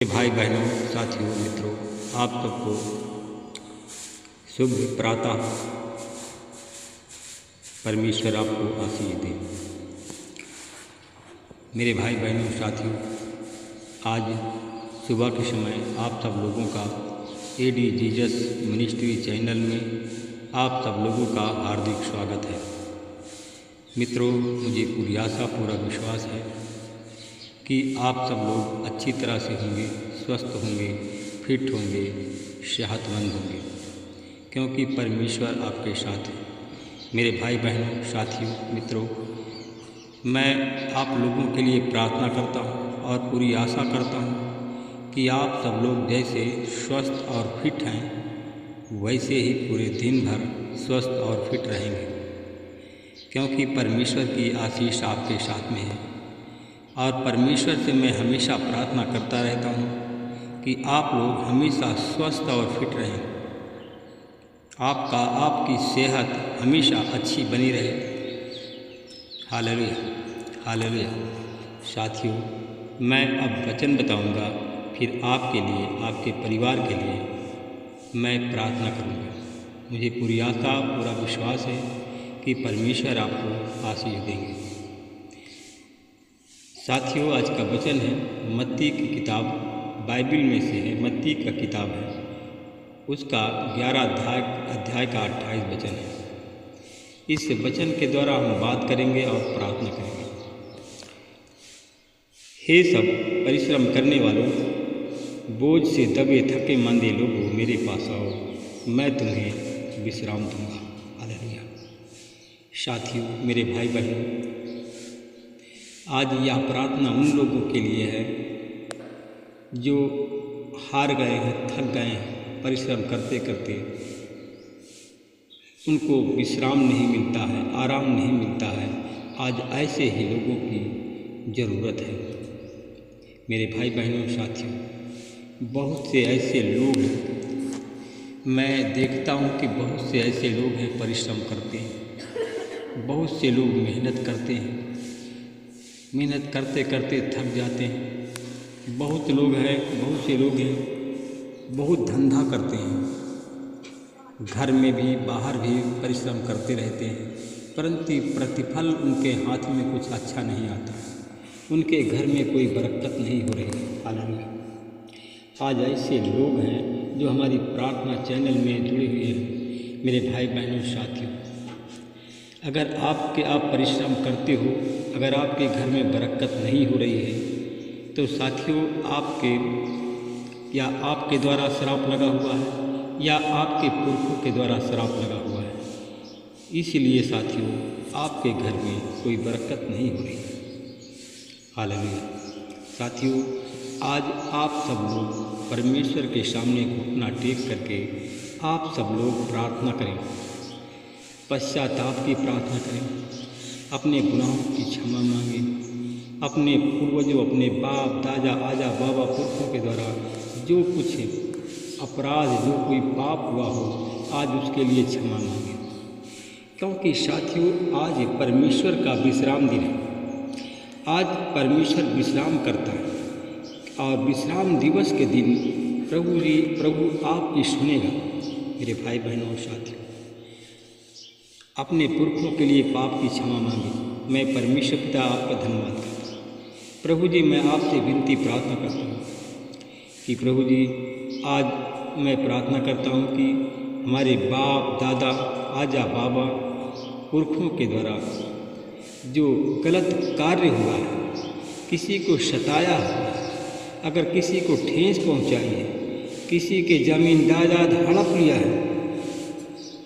भाई बहनों, साथियों, मित्रों, आप सबको शुभ प्रातः। परमेश्वर आपको आशीष दे। मेरे भाई बहनों, साथियों, आज सुबह के समय आप सब लोगों का एडी जीसस मिनिस्ट्री चैनल में आप सब लोगों का हार्दिक स्वागत है। मित्रों, मुझे पूरी आशा, पूरा विश्वास है कि आप सब लोग अच्छी तरह से होंगे, स्वस्थ होंगे, फिट होंगे, सेहतमंद होंगे, क्योंकि परमेश्वर आपके साथ है। मेरे भाई बहनों, साथियों, मित्रों, मैं आप लोगों के लिए प्रार्थना करता हूँ और पूरी आशा करता हूँ कि आप सब लोग जैसे स्वस्थ और फिट हैं वैसे ही पूरे दिन भर स्वस्थ और फिट रहेंगे, क्योंकि परमेश्वर की आशीष आपके साथ में है। और परमेश्वर से मैं हमेशा प्रार्थना करता रहता हूँ कि आप लोग हमेशा स्वस्थ और फिट रहें, आपकी सेहत हमेशा अच्छी बनी रहे। Hallelujah, hallelujah. साथियों, मैं अब वचन बताऊँगा, फिर आपके लिए, आपके परिवार के लिए मैं प्रार्थना करूँगा। मुझे पूरी आशा, पूरा विश्वास है कि परमेश्वर आपको आशीष देंगे। साथियों, आज का वचन है मत्ती की किताब, बाइबल में से है, मत्ती का किताब है, उसका 11 अध्याय का 28 वचन है। इस वचन के द्वारा हम बात करेंगे और प्रार्थना करेंगे। हे सब परिश्रम करने वालों, बोझ से दबे थके मंदे लोगों, मेरे पास आओ, मैं तुम्हें विश्राम दूंगा। हालेलुया। साथियों, मेरे भाई बहनों, आज यह प्रार्थना उन लोगों के लिए है जो हार गए हैं, थक गए हैं, परिश्रम करते करते उनको विश्राम नहीं मिलता है, आराम नहीं मिलता है। आज ऐसे ही लोगों की ज़रूरत है। मेरे भाई बहनों, साथियों, बहुत से ऐसे लोग हैं, मैं देखता हूँ कि बहुत से ऐसे लोग हैं परिश्रम करते हैं, बहुत से लोग मेहनत करते हैं, मेहनत करते करते थक जाते हैं। बहुत लोग हैं, बहुत से लोग हैं, बहुत धंधा करते हैं, घर में भी बाहर भी परिश्रम करते रहते हैं, परंतु प्रतिफल उनके हाथ में कुछ अच्छा नहीं आता, उनके घर में कोई बरकत नहीं हो रही। हालेलुया। आज ऐसे लोग हैं जो हमारी प्रार्थना चैनल में जुड़े हुए हैं। मेरे भाई बहनों, साथियों, अगर आप परिश्रम करते हो, अगर आपके घर में बरकत नहीं हो रही है, तो साथियों, आपके द्वारा श्राप लगा हुआ है या आपके पुरखों के द्वारा श्राप लगा हुआ है। इसलिए साथियों, आपके घर में कोई बरकत नहीं हो रही। हालेलुया। साथियों, आज आप सब लोग परमेश्वर के सामने घुटना टेक करके आप सब लोग प्रार्थना करें, पश्चाताप की प्रार्थना करें, अपने गुनाहों की क्षमा मांगें, अपने पूर्वजों, अपने बाप दादा आजा बाबा पुरखों के द्वारा जो कुछ अपराध, जो कोई पाप हुआ हो, आज उसके लिए क्षमा मांगें, क्योंकि साथियों, आज परमेश्वर का विश्राम दिन है। आज परमेश्वर विश्राम करता है और विश्राम दिवस के दिन प्रभु आपकी सुनेगा। मेरे भाई बहनों, साथियों, अपने पुरखों के लिए पाप की क्षमा मांगे। मैं परमेश्वर पिता आपका धन्यवाद करता हूँ। प्रभु जी, मैं आपसे विनती प्रार्थना करता हूँ कि प्रभु जी, आज मैं प्रार्थना करता हूँ कि हमारे बाप दादा आजा बाबा पुरखों के द्वारा जो गलत कार्य हुआ है, किसी को सताया है, अगर किसी को ठेस पहुँचाई है, किसी के ज़मीन जायदाद हड़प लिया है,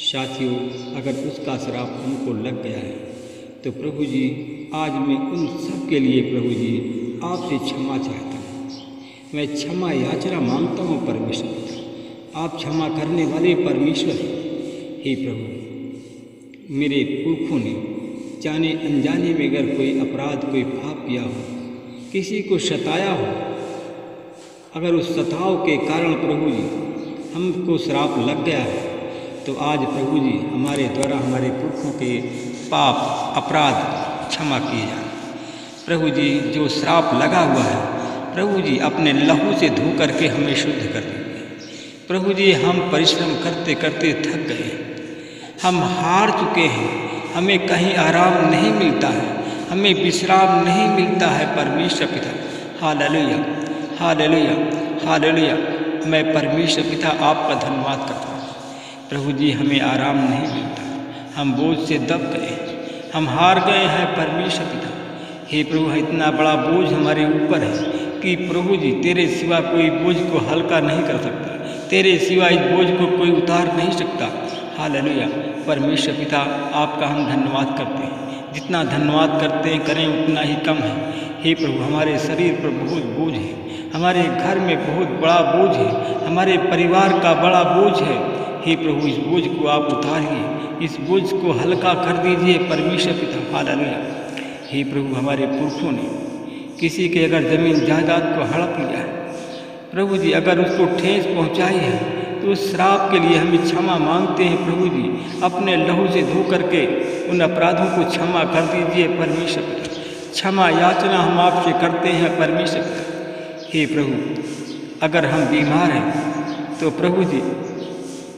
साथियों, अगर उसका श्राप हमको लग गया है, तो प्रभु जी, आज मैं उन सब के लिए प्रभु जी आपसे क्षमा चाहता हूँ। मैं क्षमा याचना मांगता हूँ परमेश्वर। आप क्षमा करने वाले परमेश्वर हैं। हे प्रभु, मेरे पुरखों ने जाने अनजाने में अगर कोई अपराध, कोई पाप किया हो, किसी को सताया हो, अगर उस सताव के कारण प्रभु जी हमको श्राप लग गया है, तो आज प्रभु जी हमारे द्वारा हमारे पुरखों के पाप अपराध क्षमा किए जाए। प्रभु जी, जो श्राप लगा हुआ है प्रभु जी अपने लहू से धो करके हमें शुद्ध कर दीजिए। प्रभु जी हम परिश्रम करते करते थक गए हैं, हम हार चुके हैं, हमें कहीं आराम नहीं मिलता है, हमें विश्राम नहीं मिलता है परमेश्वर पिता। Hallelujah hallelujah hallelujah. मैं परमेश्वर पिता आपका धन्यवाद करता हूँ। प्रभु जी हमें आराम नहीं मिलता, हम बोझ से दब गए, हम हार गए हैं परमेश्वर पिता। हे प्रभु इतना बड़ा बोझ हमारे ऊपर है कि प्रभु जी तेरे सिवा कोई बोझ को हल्का नहीं कर सकता, तेरे सिवा इस बोझ को कोई उतार नहीं सकता। हालेलुया। परमेश्वर पिता आपका हम धन्यवाद करते हैं, जितना धन्यवाद करते हैं करें उतना ही कम है। हे प्रभु हमारे शरीर पर बहुत बोझ है, हमारे घर में बहुत बड़ा बोझ है, हमारे परिवार का बड़ा बोझ है। हे प्रभु इस बोझ को आप उतारिए, इस बोझ को हल्का कर दीजिए परमेश्वर पिता। हालेलुया। हे प्रभु हमारे पुरखों ने किसी के अगर ज़मीन जायदाद को हड़प लिया है प्रभु जी, अगर उसको ठेस पहुंचाई है तो उस श्राप के लिए हम क्षमा मांगते हैं प्रभु जी। अपने लहू से धो करके उन अपराधों को क्षमा कर दीजिए परमेश्वर पिता। क्षमा याचना हम आपसे करते हैं परमेश्वर पिता। हे प्रभु अगर हम बीमार हैं तो प्रभु जी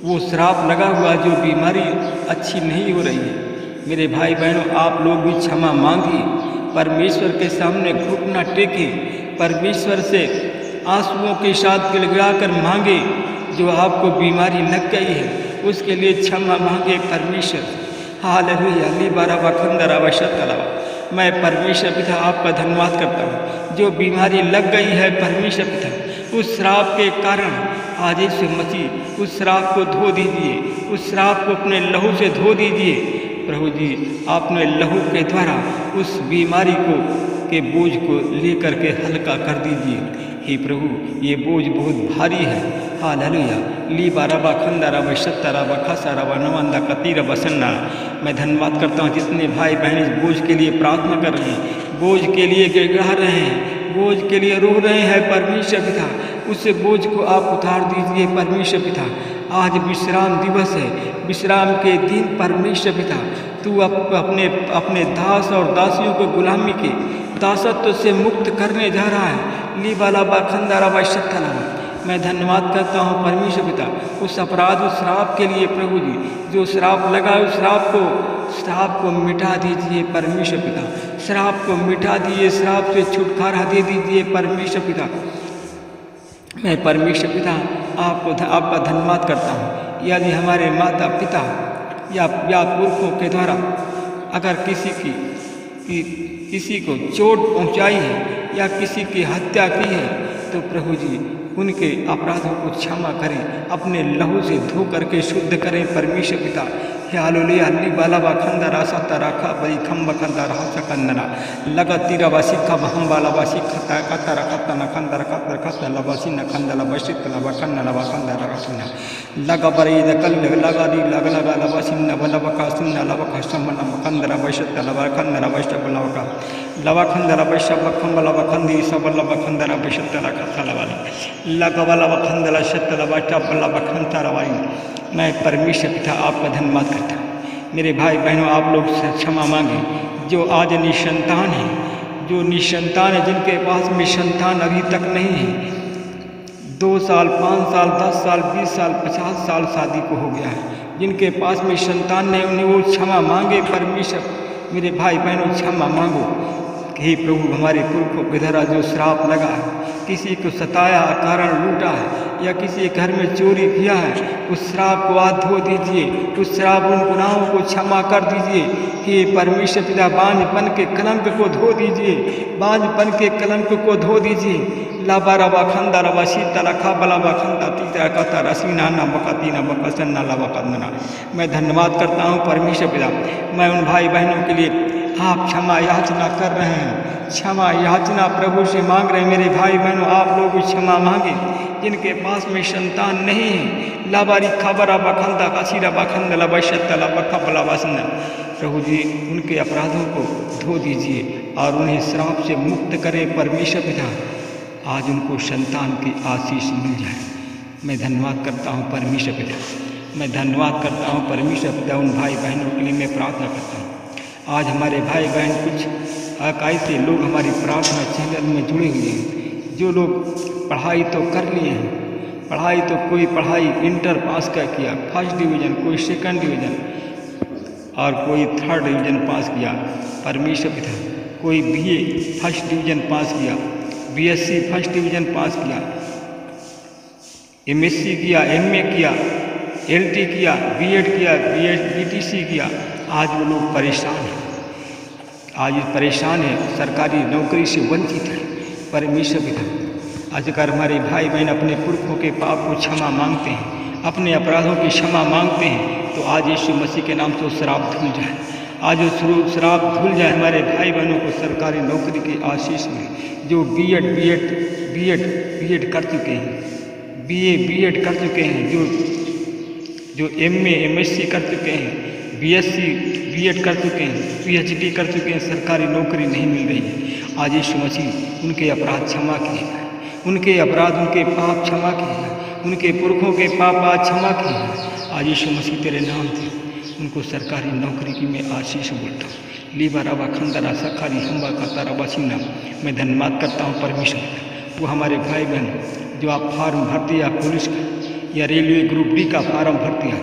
वो श्राप लगा हुआ जो बीमारी अच्छी नहीं हो रही है, मेरे भाई बहनों आप लोग भी क्षमा मांगिए, परमेश्वर के सामने घुटना टेके, परमेश्वर से आंसुओं के साथ गिड़गिड़ा कर मांगे। जो आपको बीमारी लग गई है उसके लिए क्षमा मांगे परमेश्वर। हालेलुया। मैं परमेश्वर पिता आपका धन्यवाद करता हूँ। जो बीमारी लग गई है परमेश्वर पिता उस श्राप के कारण आज यीशु मसीह उस श्राप को धो दीजिए, उस श्राप को अपने लहू से धो दीजिए प्रभु जी। आपने लहू के द्वारा उस बीमारी को के बोझ को लेकर के हल्का कर दीजिए। हे प्रभु ये बोझ बहुत भारी है। हालेलुया। लीबा रबा खंदा रबा शत्ता रबा खसा रबा नवंदा कतीर बसन्ना। मैं धन्यवाद करता हूँ जितने भाई बहन इस बोझ के लिए प्रार्थना कर रहे हैं, बोझ के लिए गिड़गिड़ा रहे हैं, बोझ के लिए रो रहे हैं परमेश्वर पिता, उस बोझ को आप उतार दीजिए परमेश्वर पिता। आज विश्राम दिवस है, विश्राम के दिन परमेश्वर पिता तू अपने दास और दासियों को गुलामी के दासत्व से मुक्त करने जा रहा है। लीबाला बाखंदा रबा शत्ता रबा। मैं धन्यवाद करता हूँ परमेश्वर पिता उस अपराध उस श्राप के लिए प्रभु जी, जो श्राप लगा उस श्राप को मिटा दीजिए परमेश्वर पिता। श्राप को मिटा दिए, श्राप से छुटकारा दे दीजिए परमेश्वर पिता। मैं परमेश्वर पिता आपका धन्यवाद करता हूँ। यदि हमारे माता पिता या पुरखों के द्वारा अगर किसी को चोट पहुँचाई है या किसी की हत्या की है तो प्रभु जी उनके अपराधों को क्षमा करें, अपने लहू से धो करके शुद्ध करें परमेश्वर पिता। हालेलुया। अल्ली बाला बखंदा रासा तराखा बई खम बखंदा रासा कंदना लगा तीरा वासी का महम बाला वासी खता कता रखता न खंदा रखता रखता लबासी न खंदा लबसित लबखन न लबखंदा रखना लगा बरी दकल लगा दी लगा लगा लबासी न बलबका सुन लबका समन मखंदा बशत लबखंदा बशत बलबका लबखंदा बशत बखम लबखंदी सब लबखंदा बशत रखता लबाली लगा वाला बखंदा शत लबटा बलबखंता रवाई। मैं परमेश्वर पिता आपका धन्यवाद करता हूँ। मेरे भाई बहनों आप लोग क्षमा मांगे जो आज निसंतान हैं, जो निसंतान है, जिनके पास में संतान अभी तक नहीं है, 2 साल 5 साल 10 साल 20 साल 50 साल शादी को हो गया है, जिनके पास में संतान नहीं उन्हें वो क्षमा मांगे परमेश्वर। मेरे भाई बहनों क्षमा मांगो। हे प्रभु हमारे पुरखों के द्वारा जो श्राप लगा है, किसी को सताया कारण लूटा है या किसी घर में चोरी किया है, उस श्राप को आज धो दीजिए, उस श्राप उन गुनाहों को क्षमा कर दीजिए। हे परमेश्वर पिता बांझपन के कलंक को धो दीजिए, बांझपन के कलंक को धो दीजिए। लाबा रबा खंदा रबा शीता रखा बला बखंदा तीता कता रसीना ना बकतीना बकसन्ना लाबा कंदना। मैं धन्यवाद करता हूँ परमेश्वर पिता। मैं उन भाई बहनों के लिए आप क्षमा याचना कर रहे हैं, क्षमा याचना प्रभु से मांग रहे हैं। मेरे भाई बहनों आप लोग भी क्षमा मांगे जिनके पास में संतान नहीं है। लाबारी खबरा बखंदा कसीरा बखंदा बशतला बखबला वसना। प्रभु जी उनके अपराधों को धो दीजिए और उन्हें श्राप से मुक्त करें परमेश्वर पिता। आज उनको संतान की आशीष मिल जाए। मैं धन्यवाद करता हूँ परमेश्वर पिता। मैं धन्यवाद करता हूँ परमेश्वर पिता। उन भाई बहनों के लिए मैं प्रार्थना करता हूँ। आज हमारे भाई बहन कुछ ऐसे लोग हमारी प्रार्थना चैनल में जुड़े हुए हैं जो लोग पढ़ाई तो कर लिए हैं, पढ़ाई तो कोई पढ़ाई इंटर पास का किया फर्स्ट डिवीज़न, कोई सेकंड डिवीज़न और कोई थर्ड डिवीज़न पास किया, परमेश्वर पिता। कोई बीए फर्स्ट डिवीज़न पास किया, बीएससी फर्स्ट डिवीज़न पास किया, एमएससी किया, एमए किया, एलटी किया, बीएड किया, बीटीसी किया। आज वो लोग परेशान हैं, आज परेशान है, सरकारी नौकरी से वंचित है। परमेश्वर पिता, आज अगर हमारे भाई बहन अपने पुरखों के पाप को क्षमा मांगते हैं, अपने अपराधों की क्षमा मांगते हैं, तो आज यीशु मसीह के नाम से वो श्राप धुल जाए। आज वो श्राप धुल जाए। हमारे भाई बहनों को सरकारी नौकरी की आशीष मिले। जो बीएड कर चुके हैं, बीएड कर चुके हैं, जो एमए एमएससी कर चुके हैं, बीएससी बीएड कर चुके हैं, पीएचडी कर चुके हैं, सरकारी नौकरी नहीं मिल रही है। आज यीशु मसीह उनके अपराध क्षमा किए जाए, उनके अपराध उनके पाप क्षमा किए जाए, उनके पुरखों के पाप आज क्षमा किए जाए। आज यीशु मसीह तेरे नाम से उनको सरकारी नौकरी की मैं आशीष बोलता हूँ। लीबा रबा खंदरा सखारी हम्बा का तारा बसीना, मैं धन्यवाद करता हूँ परमेश्वर। वो हमारे भाई बहन जो आप फार्म भरती या पुलिस का या रेलवे ग्रुप डी का फार्म भरती है,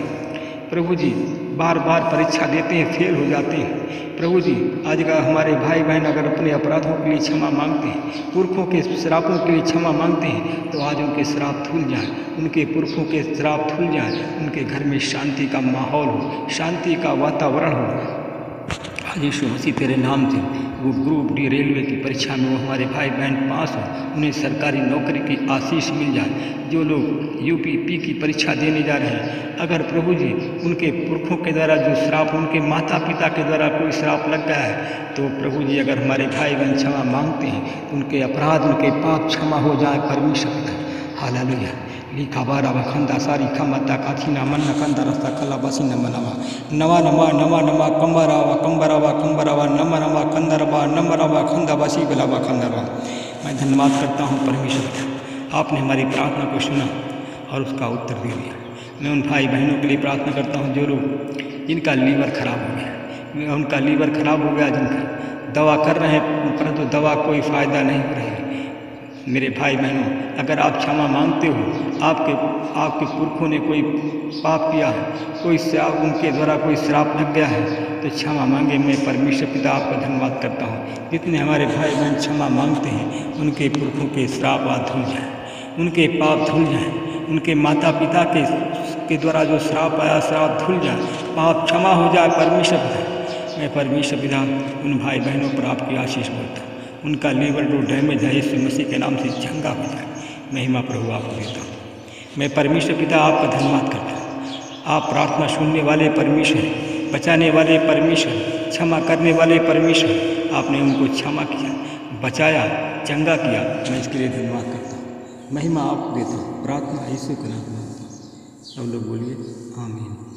प्रभु जी बार बार परीक्षा देते हैं, फेल हो जाते हैं। प्रभु जी आज का हमारे भाई बहन अगर अपने अपराधों के लिए क्षमा मांगते हैं, पुरखों के श्रापों के लिए क्षमा मांगते हैं, तो आज उनके श्राप धुल जाए, उनके पुरखों के श्राप धुल जाए, उनके घर में शांति का माहौल हो, शांति का वातावरण हो। आज यीशु मसीह तेरे नाम से वो ग्रुप डी रेलवे की परीक्षा में वो हमारे भाई बहन पास हो, उन्हें सरकारी नौकरी की आशीष मिल जाए। जो लोग यूपीपी की परीक्षा देने जा रहे हैं, अगर प्रभु जी उनके पुरखों के द्वारा जो श्राप, उनके माता पिता के द्वारा कोई श्राप लग गया है, तो प्रभु जी अगर हमारे भाई बहन क्षमा मांगते हैं, तो उनके अपराध उनके पाप क्षमा हो जाए। परमेश्वर पिता हालेलुया। लिखा बारा वखंदा सारी खमता काथीना मन कंदा रस्ता कला बसी न मनावा नवा नमा नवा नमा कंबरावा कंबरावा कंबरावा नमा नमा कंदरवा नमरावा खंदा बसी बलावा खंदरवा। मैं धन्यवाद करता हूँ परमेश्वर, आपने हमारी प्रार्थना को सुना और उसका उत्तर दे दिया। मैं उन भाई बहनों के लिए प्रार्थना करता हूँ जो लोग जिनका लीवर खराब हो गया, उनका लीवर खराब हो गया, जिनका दवा कर रहे हैं परंतु दवा कोई फ़ायदा नहीं हो रही है। मेरे भाई बहनों, अगर आप क्षमा मांगते हो, आपके पुरखों ने कोई पाप किया है, कोई श्राप उनके द्वारा कोई श्राप लग गया है, तो क्षमा मांगे। मैं परमेश्वर पिता आपका धन्यवाद करता हूँ। जितने हमारे भाई बहन क्षमा मांगते हैं, उनके पुरखों के श्राप आज धुल जाए, उनके पाप धुल जाए, उनके माता पिता के द्वारा जो श्राप आया श्राप धुल जाए, पाप क्षमा हो जाए। परमेश्वर पिता, मैं परमेश्वर पिता उन भाई बहनों पर आपकी आशीष बोलता हूँ। उनका लीवर जो डैमेज है यीशु मसीह के नाम से चंगा हो जाए। महिमा प्रभु आपको देता हूँ। मैं परमेश्वर पिता आपका धन्यवाद करता हूँ। आप प्रार्थना सुनने वाले परमेश्वर, बचाने वाले परमेश्वर, क्षमा करने वाले परमेश्वर, आपने उनको क्षमा किया, बचाया, चंगा किया। मैं इसके लिए धन्यवाद करता हूँ। महिमा आपको देता हूँ। प्रार्थना यीशु के नाम में। सब लोग बोलिए आमीन।